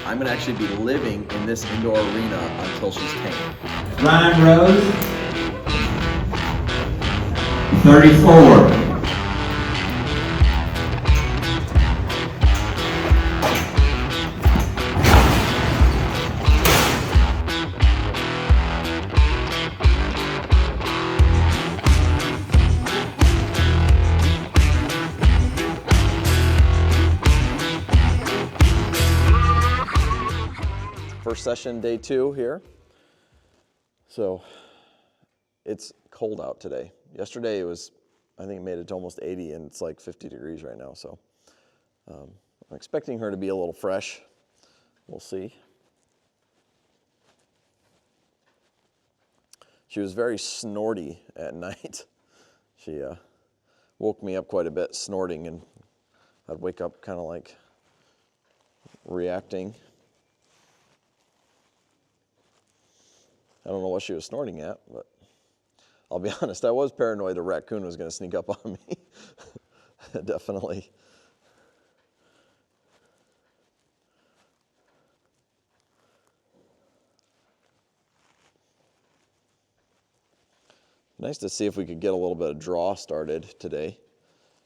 I'm gonna actually be living in this indoor arena until she's tame. Ryan Rose, 34. First session, day 2 here. So it's cold out today. Yesterday it was, I think it made it to almost 80 and it's like 50 degrees right now. So I'm expecting her to be a little fresh. We'll see. She was very snorty at night. She woke me up quite a bit snorting, and I'd wake up kind of like reacting. I don't know what she was snorting at, but I'll be honest, I was paranoid a raccoon was going to sneak up on me. Definitely. Nice to see if we could get a little bit of draw started today.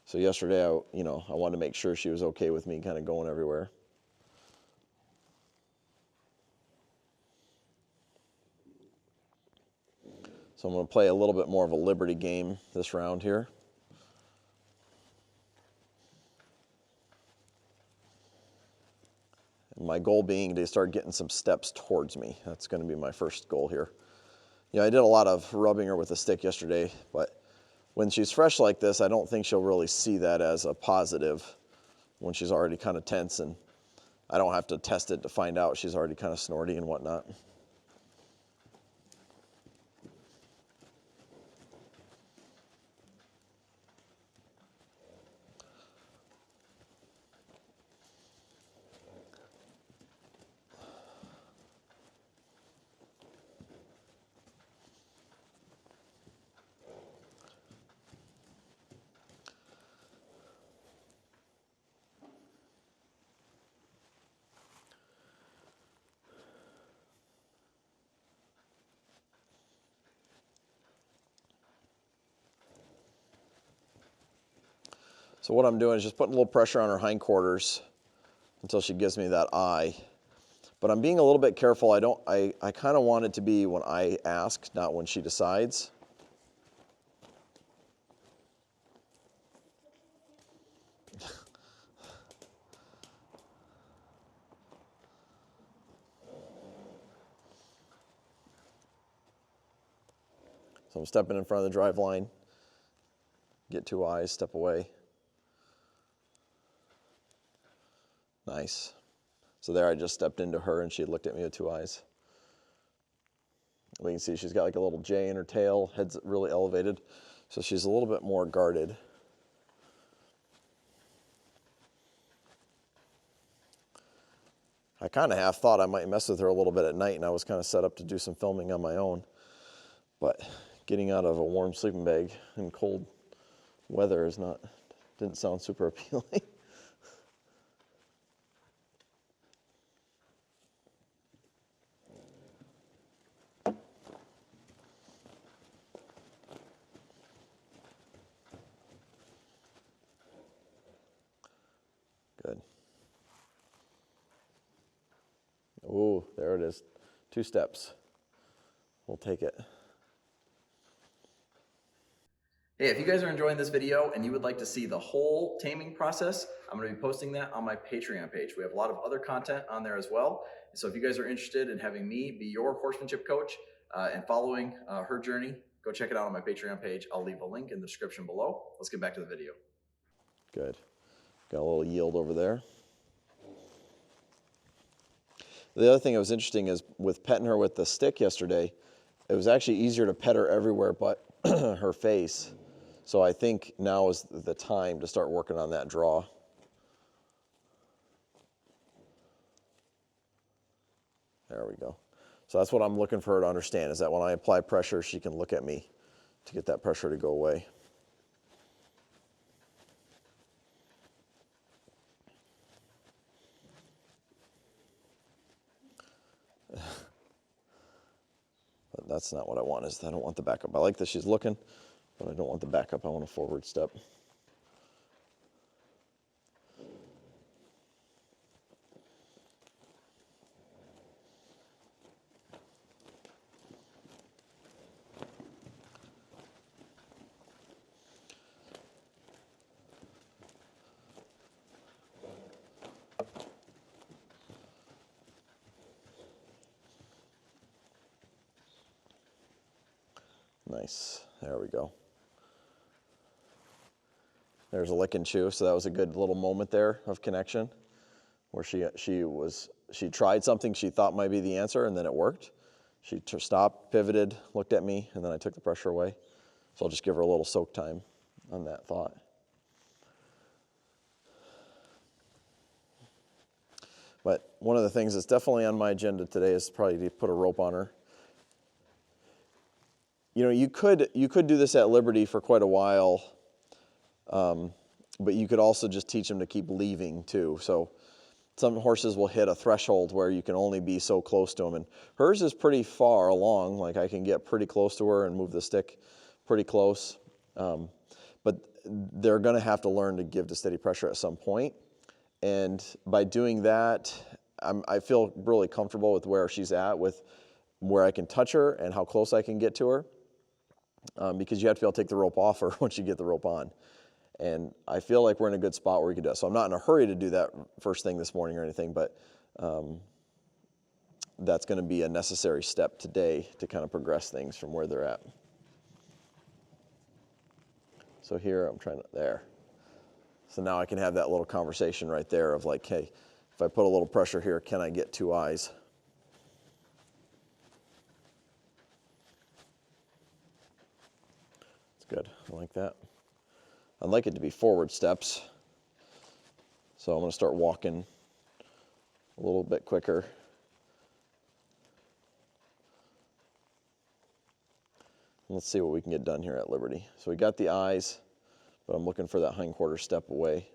So yesterday, I wanted to make sure she was okay with me kind of going everywhere. So I'm going to play a little bit more of a liberty game this round here. And my goal being to start getting some steps towards me. That's going to be my first goal here. I did a lot of rubbing her with a stick yesterday, but when she's fresh like this, I don't think she'll really see that as a positive when she's already kind of tense, and I don't have to test it to find out she's already kind of snorty and whatnot. So what I'm doing is just putting a little pressure on her hindquarters until she gives me that eye. But I'm being a little bit careful. I kind of want it to be when I ask, not when she decides. So I'm stepping in front of the drive line, get 2 eyes, step away. Nice. So there I just stepped into her and she looked at me with 2 eyes. We can see she's got like a little J in her tail, head's really elevated. So she's a little bit more guarded. I kind of half thought I might mess with her a little bit at night, and I was kind of set up to do some filming on my own. But getting out of a warm sleeping bag in cold weather didn't sound super appealing. Good. Ooh, there it is. 2 steps. We'll take it. Hey, if you guys are enjoying this video and you would like to see the whole taming process, I'm going to be posting that on my Patreon page. We have a lot of other content on there as well. So if you guys are interested in having me be your horsemanship coach and following her journey, go check it out on my Patreon page. I'll leave a link in the description below. Let's get back to the video. Good. Got a little yield over there. The other thing that was interesting is with petting her with the stick yesterday, it was actually easier to pet her everywhere but her face. So I think now is the time to start working on that draw. There we go. So that's what I'm looking for her to understand, is that when I apply pressure, she can look at me to get that pressure to go away. That's not what I want. I don't want the backup. I like that she's looking, but I don't want the backup. I want a forward step. Nice. There we go. There's a lick and chew, so that was a good little moment there of connection where she tried something she thought might be the answer, and then it worked. She stopped, pivoted, looked at me, and then I took the pressure away. So I'll just give her a little soak time on that thought. But one of the things that's definitely on my agenda today is probably to put a rope on her. You know, you could do this at Liberty for quite a while, but you could also just teach them to keep leaving too. So some horses will hit a threshold where you can only be so close to them, and hers is pretty far along. Like I can get pretty close to her and move the stick pretty close, but they're going to have to learn to give to steady pressure at some point. And by doing that, I feel really comfortable with where she's at, with where I can touch her and how close I can get to her. Because you have to be able to take the rope off her once you get the rope on. And I feel like we're in a good spot where we can do that. So I'm not in a hurry to do that first thing this morning or anything, but that's going to be a necessary step today to kind of progress things from where they're at. So here I'm trying to, there. So now I can have that little conversation right there of like, hey, if I put a little pressure here, can I get 2 eyes? Good, I like that. I'd like it to be forward steps. So I'm going to start walking a little bit quicker. Let's see what we can get done here at Liberty. So we got the eyes, but I'm looking for that hindquarter step away.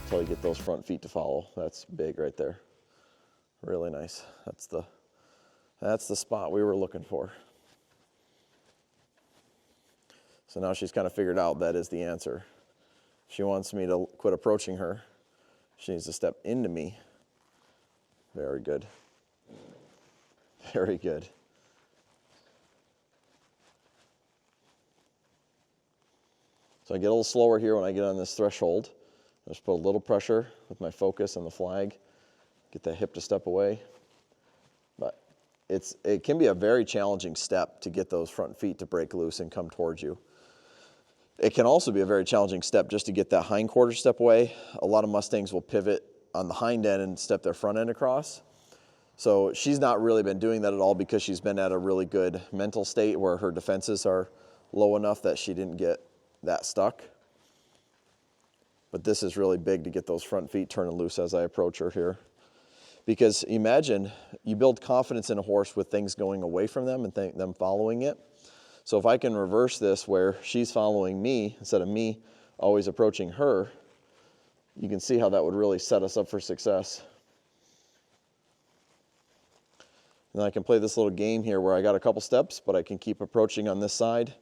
Until you get those front feet to follow. That's big right there. Really nice. That's the spot we were looking for. So now she's kind of figured out that is the answer. She wants me to quit approaching her. She needs to step into me. Very good. Very good. So I get a little slower here when I get on this threshold. Just put a little pressure with my focus on the flag. Get that hip to step away. But it can be a very challenging step to get those front feet to break loose and come towards you. It can also be a very challenging step just to get that hindquarter step away. A lot of Mustangs will pivot on the hind end and step their front end across. So she's not really been doing that at all because she's been at a really good mental state where her defenses are low enough that she didn't get that stuck. But this is really big to get those front feet turning loose as I approach her here. Because imagine you build confidence in a horse with things going away from them and them following it. So if I can reverse this where she's following me instead of me always approaching her, you can see how that would really set us up for success. And I can play this little game here where I got a couple steps, but I can keep approaching on this side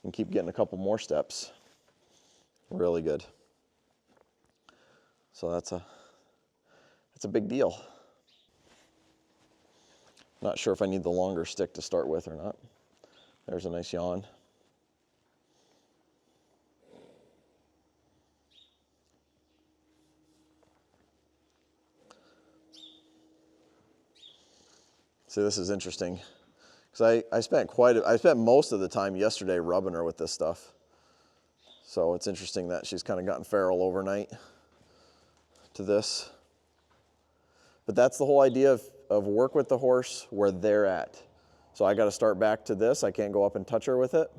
and keep getting a couple more steps. Really good. So that's a big deal. Not sure if I need the longer stick to start with or not. There's a nice yawn. See, this is interesting Because I spent most of the time yesterday rubbing her with this stuff. So it's interesting that she's kind of gotten feral overnight to this. But that's the whole idea of work with the horse where they're at. So I got to start back to this. I can't go up and touch her with it.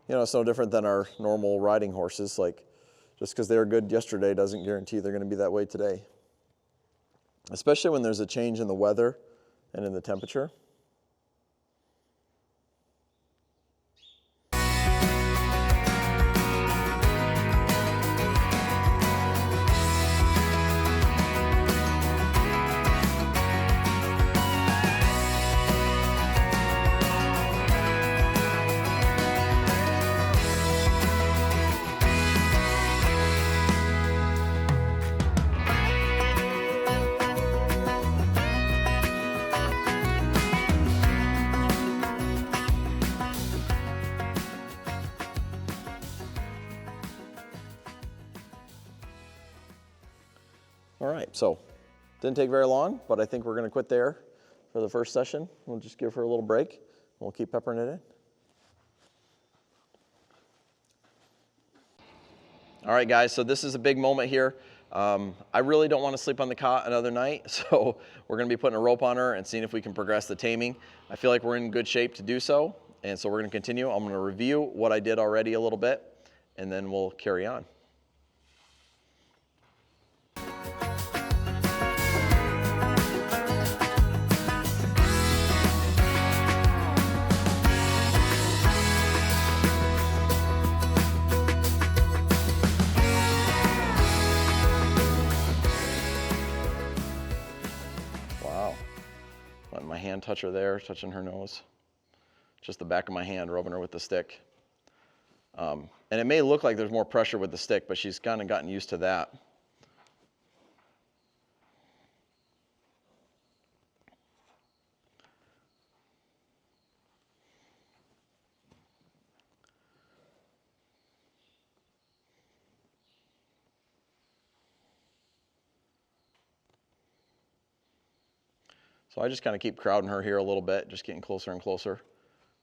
You know, it's no different than our normal riding horses. Like, just because they were good yesterday doesn't guarantee they're going to be that way today. Especially when there's a change in the weather and in the temperature. All right, so didn't take very long, but I think we're going to quit there for the first session. We'll just give her a little break, and we'll keep peppering it in. All right, guys, so this is a big moment here. I really don't want to sleep on the cot another night, so we're going to be putting a rope on her and seeing if we can progress the taming. I feel like we're in good shape to do so, and so we're going to continue. I'm going to review what I did already a little bit, and then we'll carry on. Letting my hand touch her there, touching her nose. Just the back of my hand, rubbing her with the stick. And it may look like there's more pressure with the stick, but she's kind of gotten used to that. So I just kind of keep crowding her here a little bit, just getting closer and closer.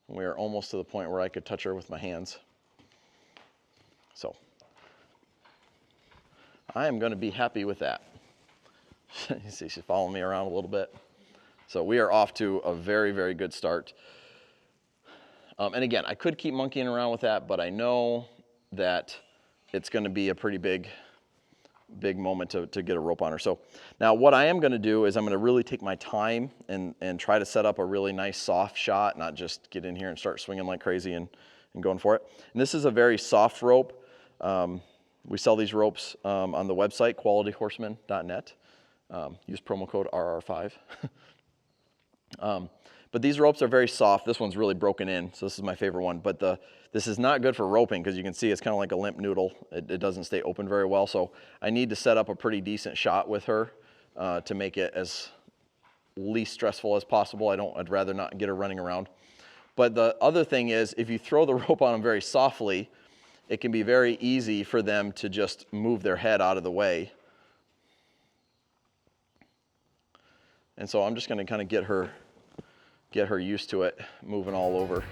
And we are almost to the point where I could touch her with my hands. So I am going to be happy with that. You see she's following me around a little bit. So we are off to a very, very good start. And again, I could keep monkeying around with that, but I know that it's going to be a pretty big moment to get a rope on her. So now what I am going to do is I'm going to really take my time and try to set up a really nice soft shot, not just get in here and start swinging like crazy and going for it. And this is a very soft rope. We sell these ropes on the website, qualityhorseman.net. Use promo code RR5. But these ropes are very soft. This one's really broken in, so this is my favorite one. But this is not good for roping because you can see it's kind of like a limp noodle. It doesn't stay open very well, so I need to set up a pretty decent shot with her to make it as least stressful as possible. I'd rather not get her running around. But the other thing is, if you throw the rope on them very softly, it can be very easy for them to just move their head out of the way. And so I'm just going to kind of get her used to it, moving all over.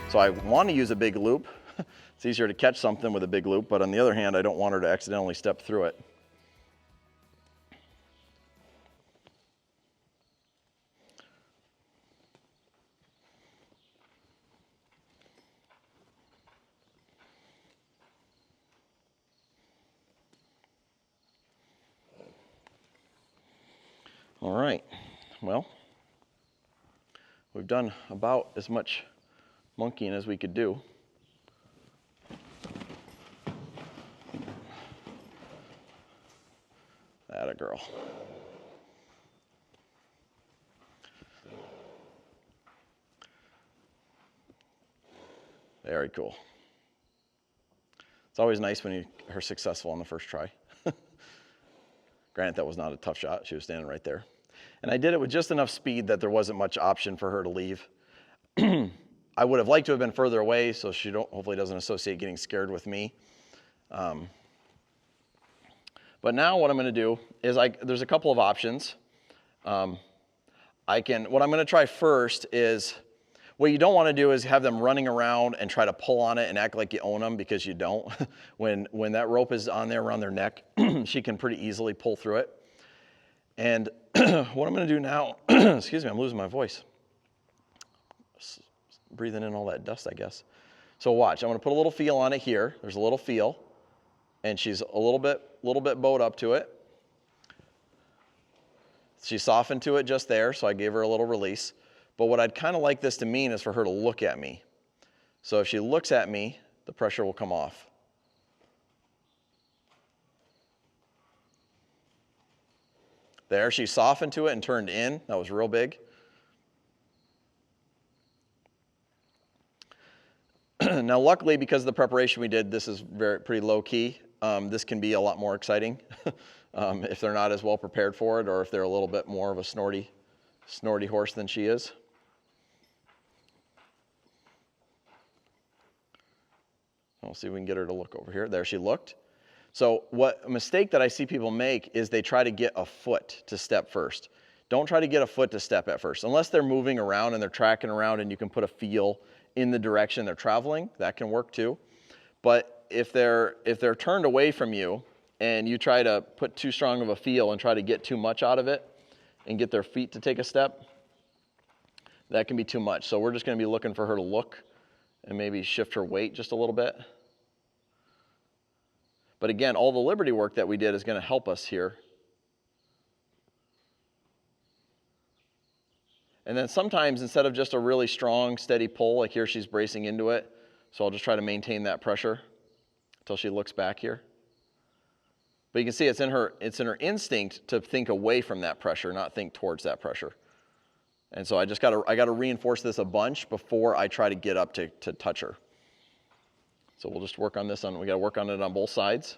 So I want to use a big loop. It's easier to catch something with a big loop, but on the other hand, I don't want her to accidentally step through it. All right, well, we've done about as much monkeying as we could do. Atta girl. Very cool. It's always nice when you are successful on the first try. Granted, that was not a tough shot. She was standing right there. And I did it with just enough speed that there wasn't much option for her to leave. I would have liked to have been further away so she hopefully doesn't associate getting scared with me. But now what I'm going to do is there's a couple of options. What I'm going to try first is, what you don't want to do is have them running around and try to pull on it and act like you own them, because you don't. When that rope is on there around their neck, she can pretty easily pull through it. And what I'm going to do now, excuse me, I'm losing my voice. Breathing in all that dust, I guess. So watch, I'm going to put a little feel on it here. There's a little feel, and she's a little bit bowed up to it. She softened to it just there, so I gave her a little release. But what I'd kind of like this to mean is for her to look at me. So if she looks at me, the pressure will come off. There, she softened to it and turned in. That was real big. Now, luckily, because of the preparation we did, this is pretty low key. This can be a lot more exciting if they're not as well prepared for it, or if they're a little bit more of a snorty horse than she is. We'll see if we can get her to look over here. There, she looked. So a mistake that I see people make is they try to get a foot to step first. Don't try to get a foot to step at first. Unless they're moving around and they're tracking around and you can put a feel in the direction they're traveling, that can work too. But if they're turned away from you and you try to put too strong of a feel and try to get too much out of it and get their feet to take a step, that can be too much. So we're just going to be looking for her to look and maybe shift her weight just a little bit. But again, all the liberty work that we did is going to help us here. And then sometimes, instead of just a really strong, steady pull, like here she's bracing into it, so I'll just try to maintain that pressure until she looks back here. But you can see it's in her instinct to think away from that pressure, not think towards that pressure. And so I got to reinforce this a bunch before I try to get up to touch her. So we'll just work on this we got to work on it on both sides.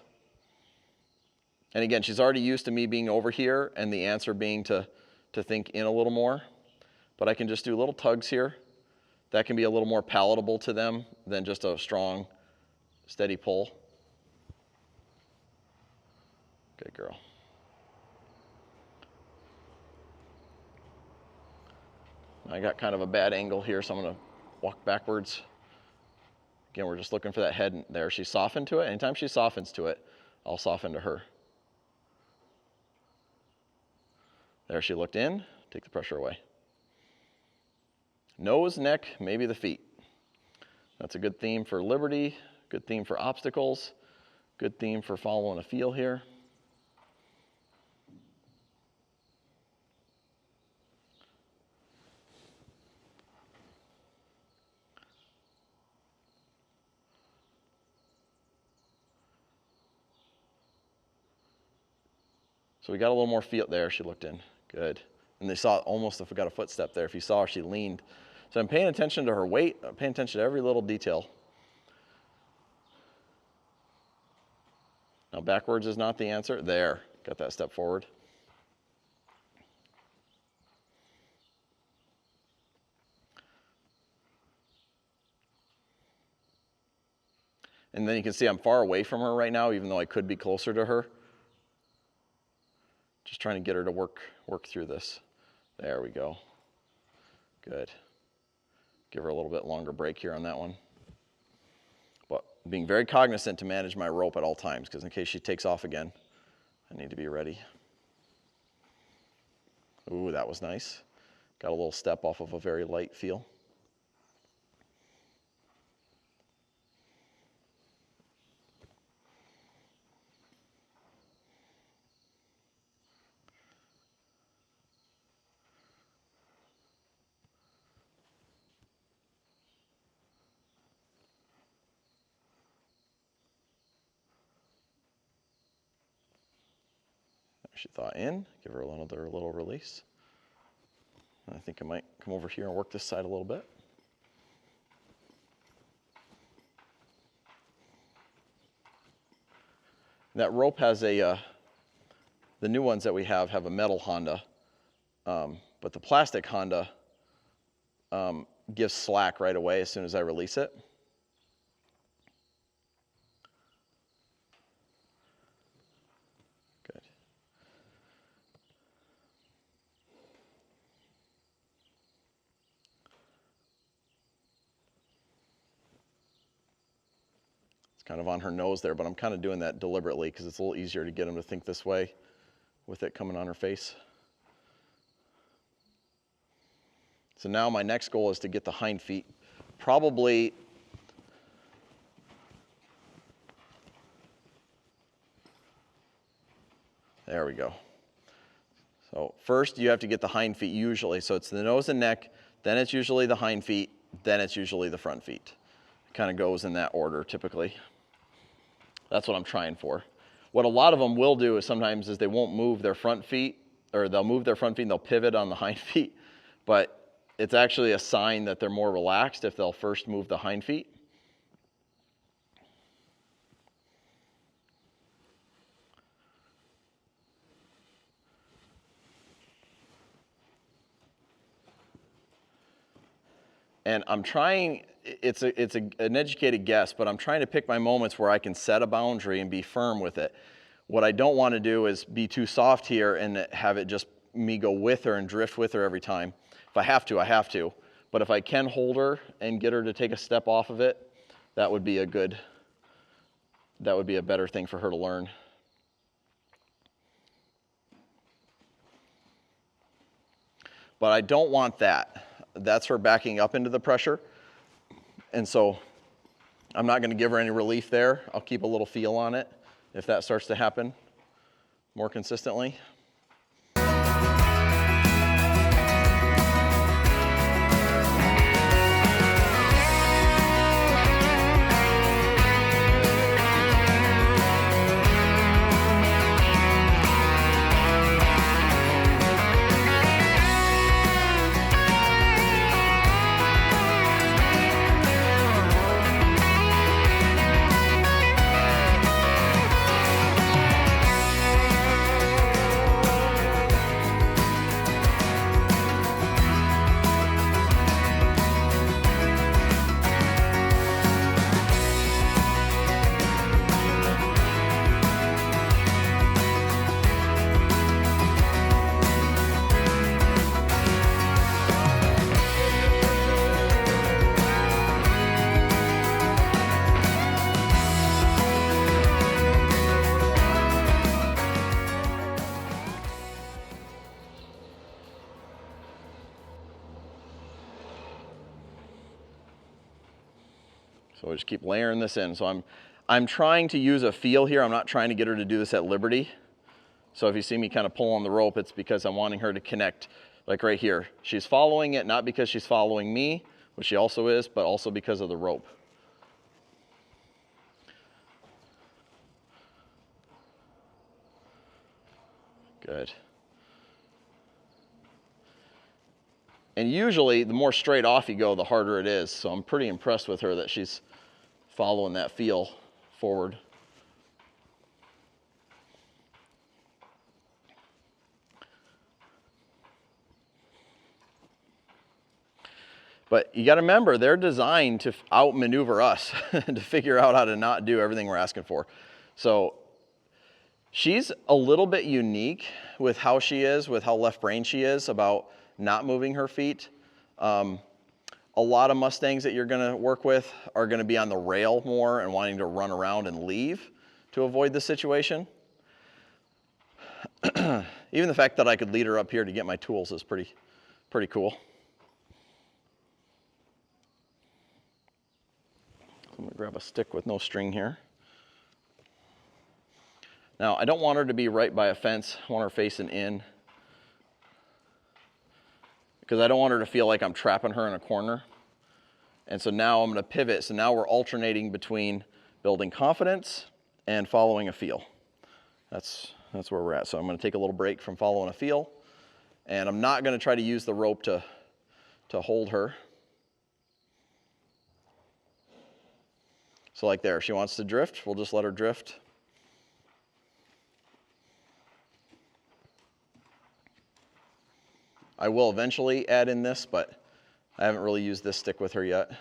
And again, she's already used to me being over here and the answer being to think in a little more. But I can just do little tugs here. That can be a little more palatable to them than just a strong, steady pull. Good girl. I got kind of a bad angle here, so I'm going to walk backwards. Again, we're just looking for that head there. She softened to it. Anytime she softens to it, I'll soften to her. There, she looked in. Take the pressure away. Nose, neck, maybe the feet. That's a good theme for liberty, good theme for obstacles, good theme for following a feel here. So we got a little more feel there. She looked in. Good. And they saw almost if we got a footstep there. If you saw her, she leaned. So I'm paying attention to her weight. I'm paying attention to every little detail. Now backwards is not the answer. There. Got that step forward. And then you can see I'm far away from her right now, even though I could be closer to her. Just trying to get her to work through this. There we go. Good. Give her a little bit longer break here on that one. But being very cognizant to manage my rope at all times, because in case she takes off again, I need to be ready. Ooh, that was nice. Got a little step off of a very light feel. She thought in, give her another little release. I think I might come over here and work this side a little bit. That rope has a, the new ones that we have a metal Honda, but the plastic Honda gives slack right away as soon as I release it. Good. It's kind of on her nose there, but I'm kind of doing that deliberately because it's a little easier to get them to think this way with it coming on her face. So now my next goal is to get the hind feet probably there we go. So first you have to get the hind feet usually. So it's the nose and neck, then it's usually the hind feet, then it's usually the front feet. It kind of goes in that order typically. That's what I'm trying for. What a lot of them will do is sometimes is they won't move their front feet, or they'll move their front feet and they'll pivot on the hind feet. But it's actually a sign that they're more relaxed if they'll first move the hind feet. And I'm trying, it's an educated guess, but I'm trying to pick my moments where I can set a boundary and be firm with it. What I don't want to do is be too soft here and have it just me go with her and drift with her every time. If I have to, I have to. But if I can hold her and get her to take a step off of it, that would be a better thing for her to learn. But I don't want that. That's her backing up into the pressure. And so I'm not going to give her any relief there. I'll keep a little feel on it if that starts to happen more consistently. So we just keep layering this in. So I'm trying to use a feel here. I'm not trying to get her to do this at liberty. So if you see me kind of pull on the rope, it's because I'm wanting her to connect, like right here. She's following it, not because she's following me, which she also is, but also because of the rope. Good. And usually, the more straight off you go, the harder it is. So I'm pretty impressed with her that she's following that feel forward. But you got to remember, they're designed to outmaneuver us, to figure out how to not do everything we're asking for. So she's a little bit unique with how she is, with how left-brained she is about not moving her feet. A lot of Mustangs that you're going to work with are going to be on the rail more and wanting to run around and leave to avoid the situation. Even the fact that I could lead her up here to get my tools is pretty cool. I'm going to grab a stick with no string here. Now, I don't want her to be right by a fence. I want her facing in, because I don't want her to feel like I'm trapping her in a corner. And so now I'm going to pivot. So now we're alternating between building confidence and following a feel. That's where we're at. So I'm going to take a little break from following a feel, and I'm not going to try to use the rope to hold her. So like there, she wants to drift, we'll just let her drift. I will eventually add in this, but I haven't really used this stick with her yet.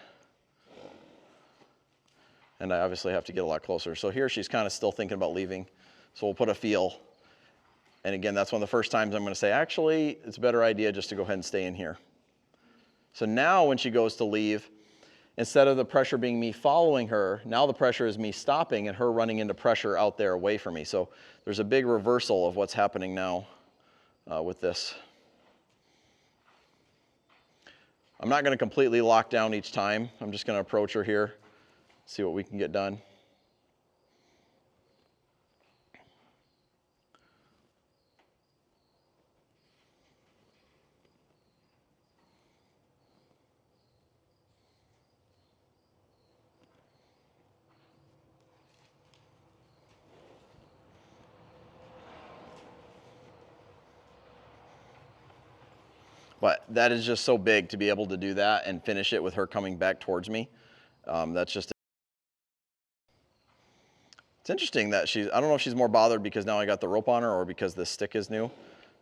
And I obviously have to get a lot closer. So here she's kind of still thinking about leaving. So we'll put a feel. And again, that's one of the first times I'm going to say, actually, it's a better idea just to go ahead and stay in here. So now when she goes to leave, instead of the pressure being me following her, now the pressure is me stopping and her running into pressure out there away from me. So there's a big reversal of what's happening now with this. I'm not going to completely lock down each time. I'm just going to approach her here, see what we can get done. But that is just so big to be able to do that and finish it with her coming back towards me. That's just, it's interesting that I don't know if she's more bothered because now I got the rope on her or because this stick is new.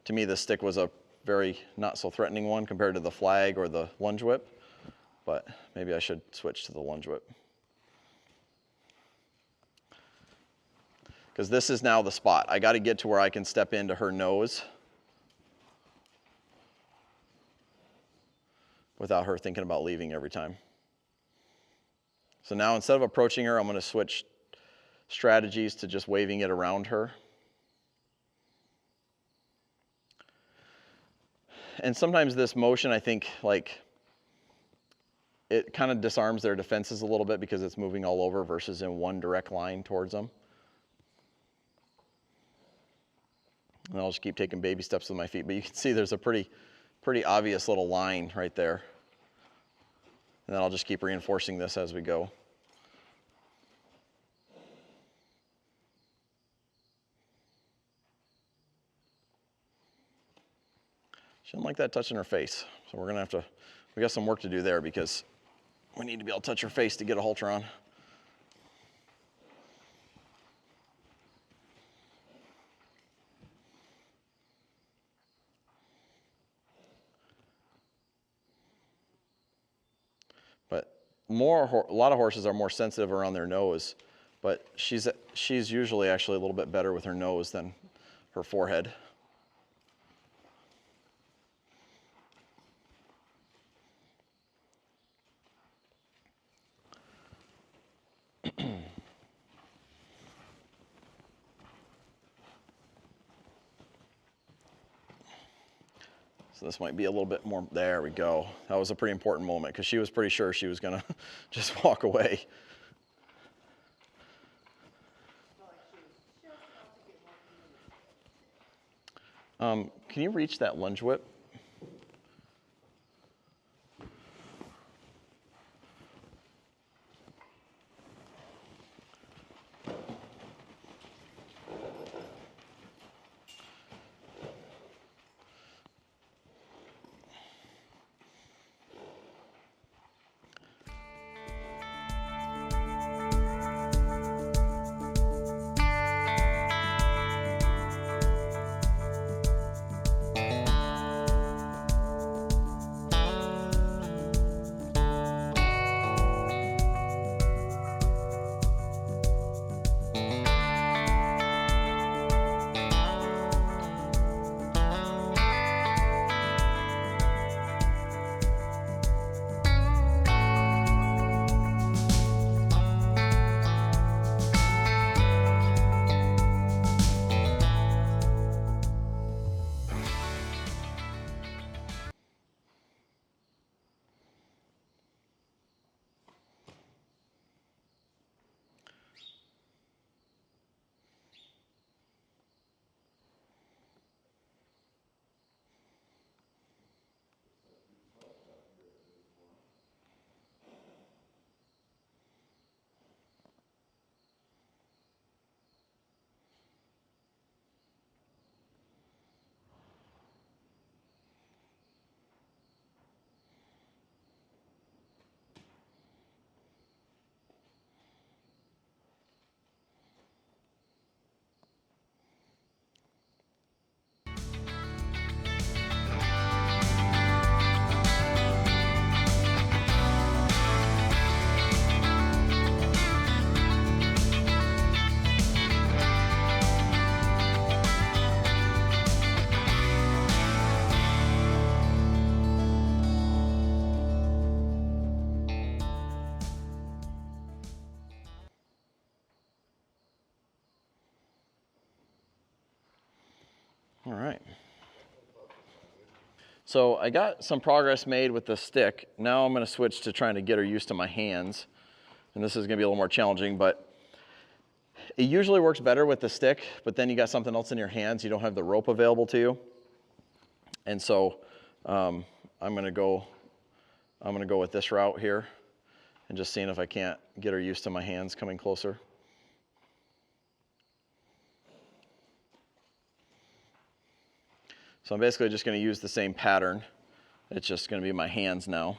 To me, this stick was a very not so threatening one compared to the flag or the lunge whip, but maybe I should switch to the lunge whip. Because this is now the spot. I got to get to where I can step into her nose without her thinking about leaving every time. So now instead of approaching her, I'm going to switch strategies to just waving it around her. And sometimes this motion, I think, like, it kind of disarms their defenses a little bit because it's moving all over versus in one direct line towards them. And I'll just keep taking baby steps with my feet. But you can see there's a pretty obvious little line right there. And then I'll just keep reinforcing this as we go. She didn't like that touching her face. So we're gonna we got some work to do there because we need to be able to touch her face to get a halter on. But a lot of horses are more sensitive around their nose, but she's usually actually a little bit better with her nose than her forehead. So this might be a little bit more, there we go. That was a pretty important moment because she was pretty sure she was gonna just walk away. Can you reach that lunge whip? All right. So I got some progress made with the stick. Now I'm going to switch to trying to get her used to my hands. And this is going to be a little more challenging, but it usually works better with the stick, but then you got something else in your hands. You don't have the rope available to you. And so I'm going to go with this route here and just seeing if I can't get her used to my hands coming closer. So I'm basically just going to use the same pattern. It's just going to be my hands now.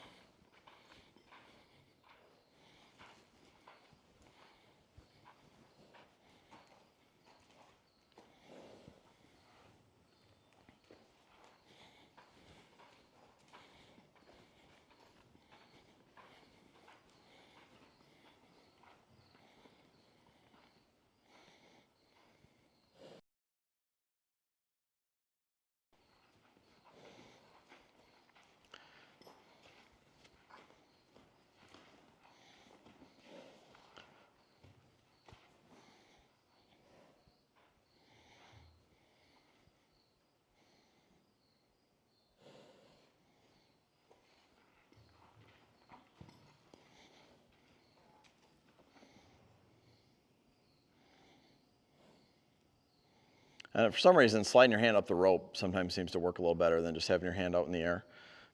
And for some reason, sliding your hand up the rope sometimes seems to work a little better than just having your hand out in the air.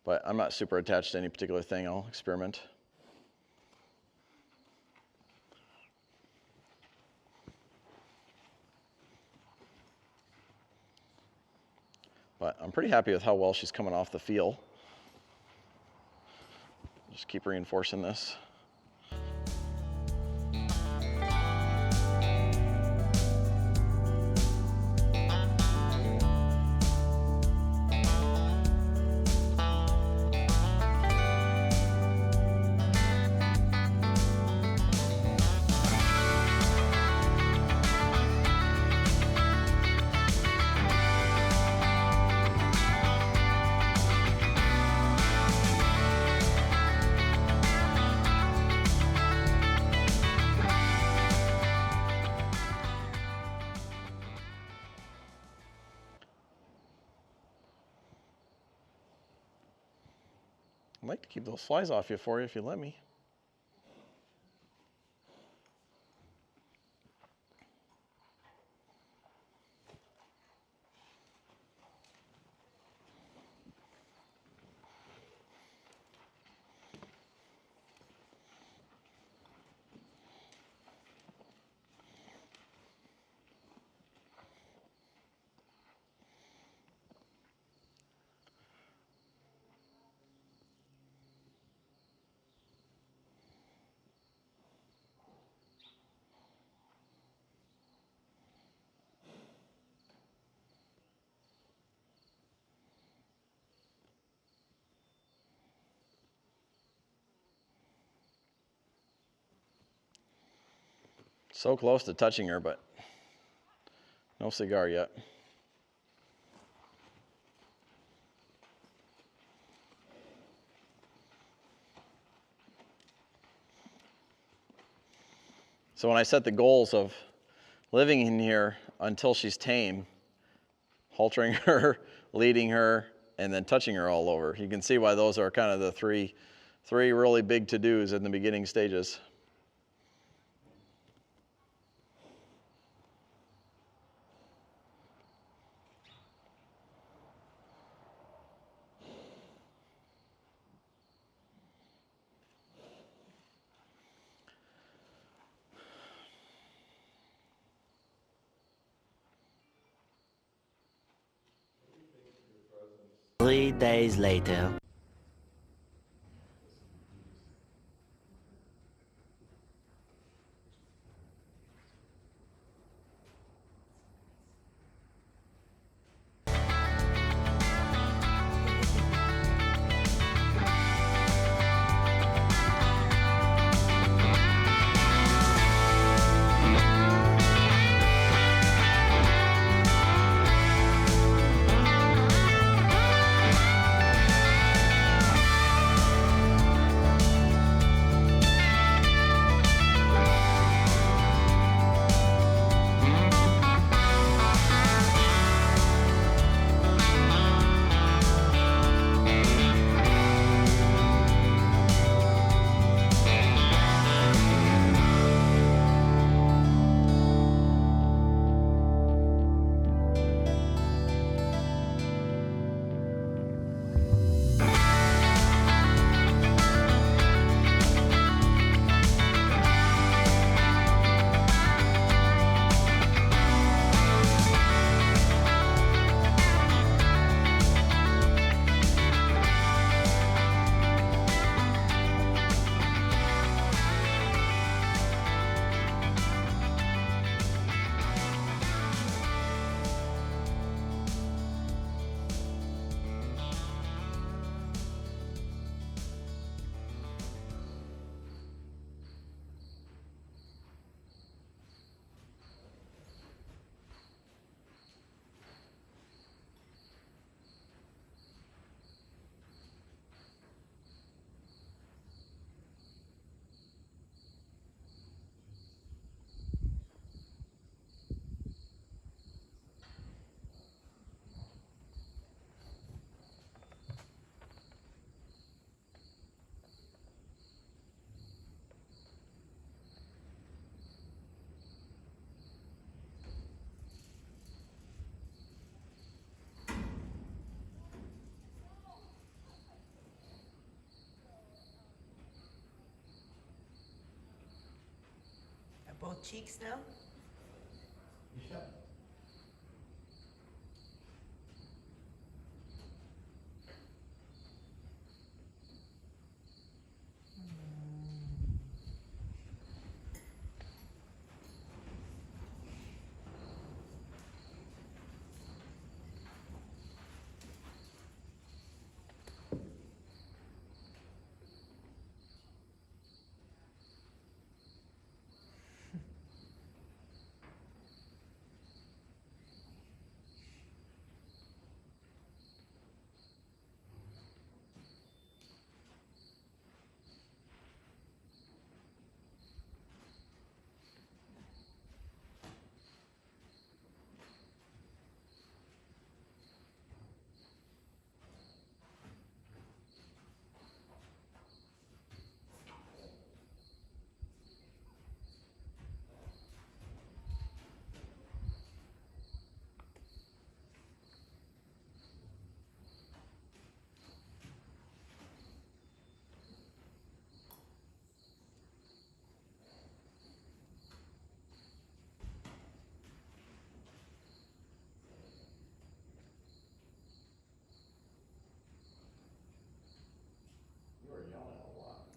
But I'm not super attached to any particular thing. I'll experiment. But I'm pretty happy with how well she's coming off the feel. Just keep reinforcing this. I'd like to keep those flies off you for you if you let me. So close to touching her, but no cigar yet. So when I set the goals of living in here until she's tame, haltering her, leading her, and then touching her all over, you can see why those are kind of the three really big to-dos in the beginning stages. Three days later. Both cheeks now?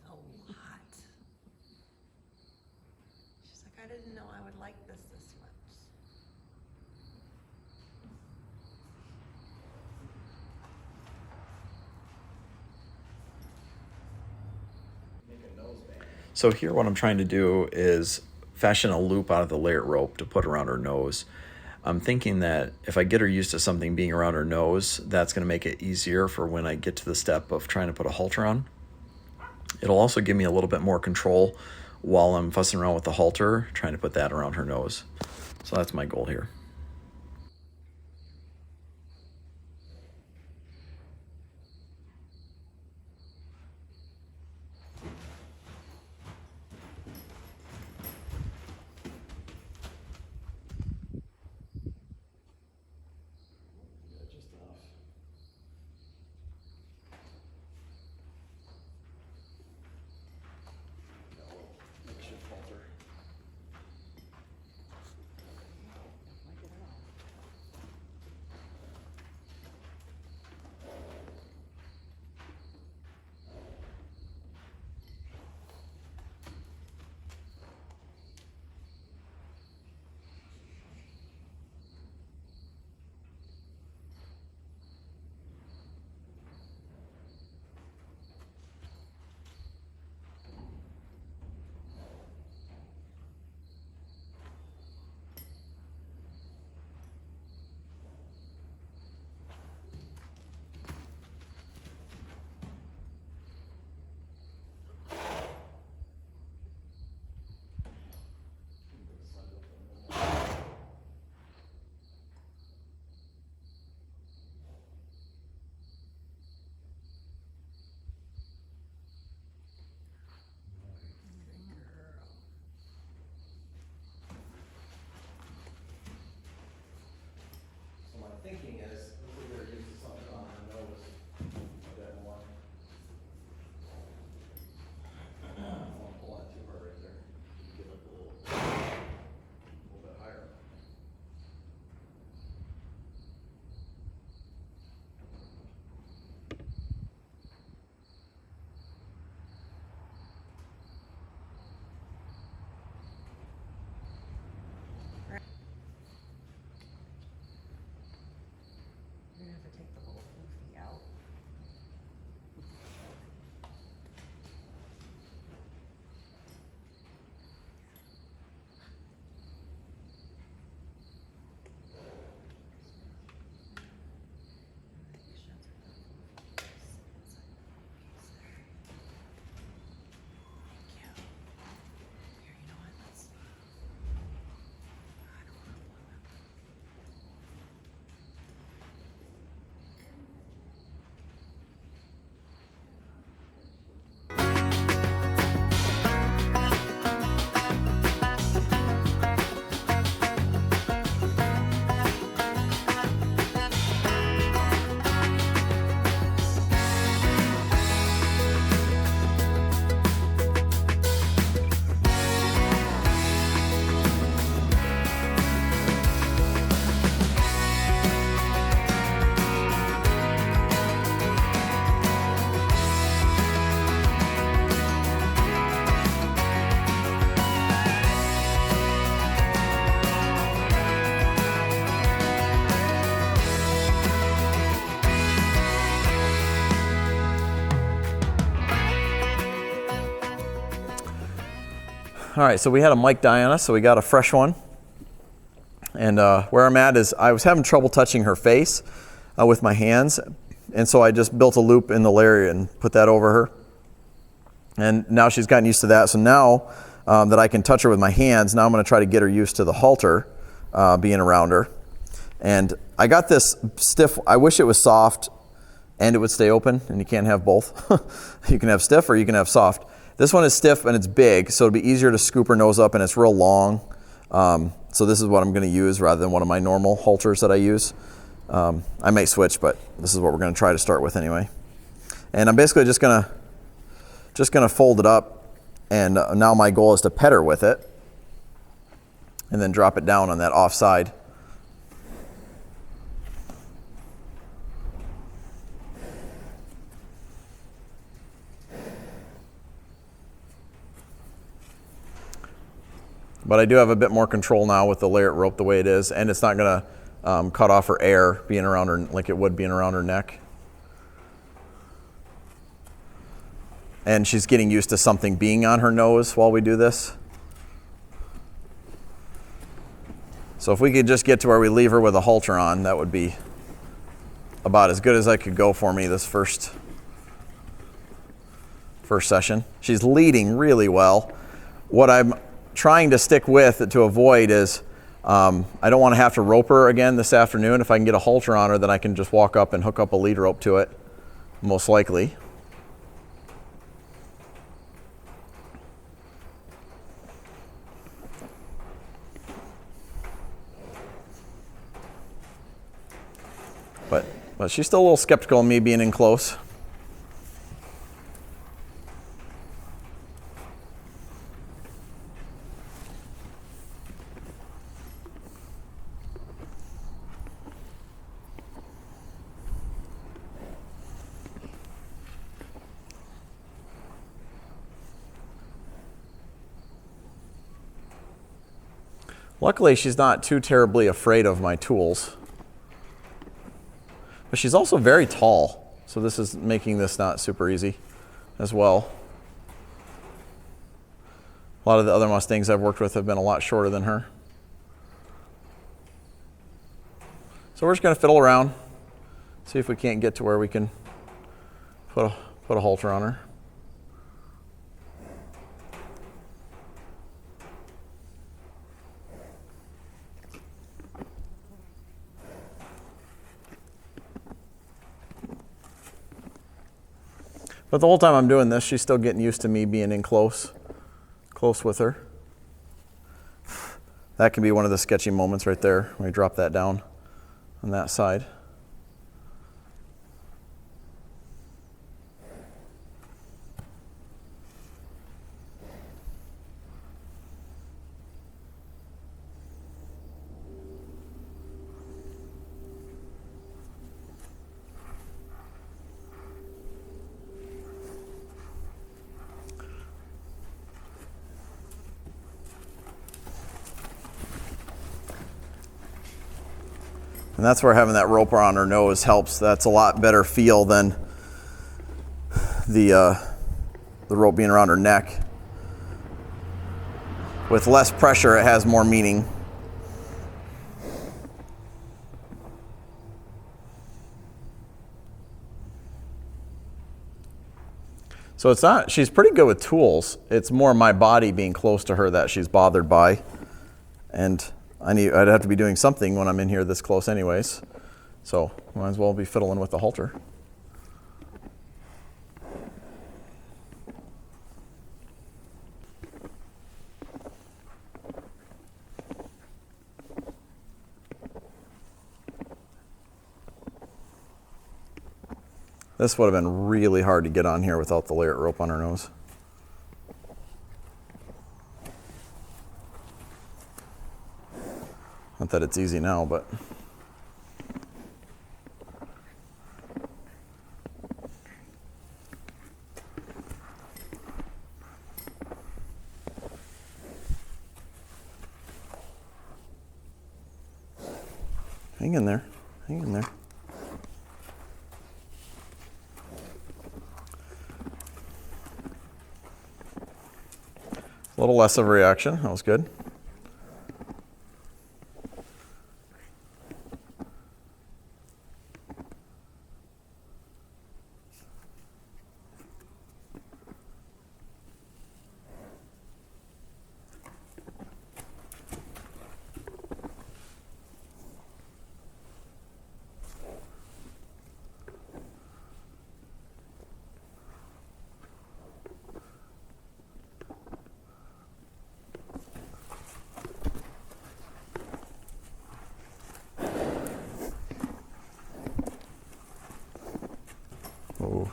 A lot. She's like, I didn't know I would like this much. So here what I'm trying to do is fashion a loop out of the layered rope to put around her nose. I'm thinking that if I get her used to something being around her nose, that's going to make it easier for when I get to the step of trying to put a halter on. It'll also give me a little bit more control while I'm fussing around with the halter, trying to put that around her nose. So that's my goal here. All right, so we had a mic die on us, so we got a fresh one. And where I'm at is I was having trouble touching her face with my hands. And so I just built a loop in the lariat and put that over her. And now she's gotten used to that. So now that I can touch her with my hands, now I'm going to try to get her used to the halter being around her. And I got this stiff, I wish it was soft and it would stay open, and you can't have both. You can have stiff or you can have soft. This one is stiff and it's big, so it'll be easier to scoop her nose up, and it's real long. So this is what I'm going to use rather than one of my normal halters that I use. I may switch, but this is what we're going to try to start with anyway. And I'm basically just going to fold it up, and now my goal is to pet her with it and then drop it down on that offside. But I do have a bit more control now with the lariat rope the way it is, and it's not going to cut off her air being around her like it would being around her neck. And she's getting used to something being on her nose while we do this. So if we could just get to where we leave her with a halter on, that would be about as good as I could go for me this first session. She's leading really well. What I'm trying to stick with to avoid is I don't want to have to rope her again this afternoon. If I can get a halter on her, then I can just walk up and hook up a lead rope to it, most likely. But she's still a little skeptical of me being in close. Luckily, she's not too terribly afraid of my tools. But she's also very tall, so this is making this not super easy as well. A lot of the other Mustangs I've worked with have been a lot shorter than her. So we're just going to fiddle around, see if we can't get to where we can put a halter on her. But the whole time I'm doing this, she's still getting used to me being in close with her. That can be one of the sketchy moments right there when we drop that down on that side. And that's where having that rope on her nose helps. That's a lot better feel than the rope being around her neck. With less pressure, it has more meaning. So it's not, she's pretty good with tools. It's more my body being close to her that she's bothered by. And I'd have to be doing something when I'm in here this close anyways. So might as well be fiddling with the halter. This would have been really hard to get on here without the lariat rope on her nose. Not that it's easy now, but hang in there, hang in there. A little less of a reaction. That was good. Oh.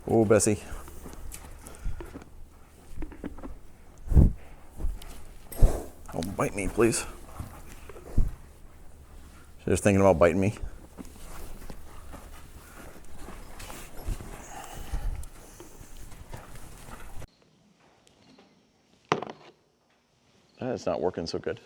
Oh, Bessie. Don't bite me, please. She's just thinking about biting me. That's not working so good.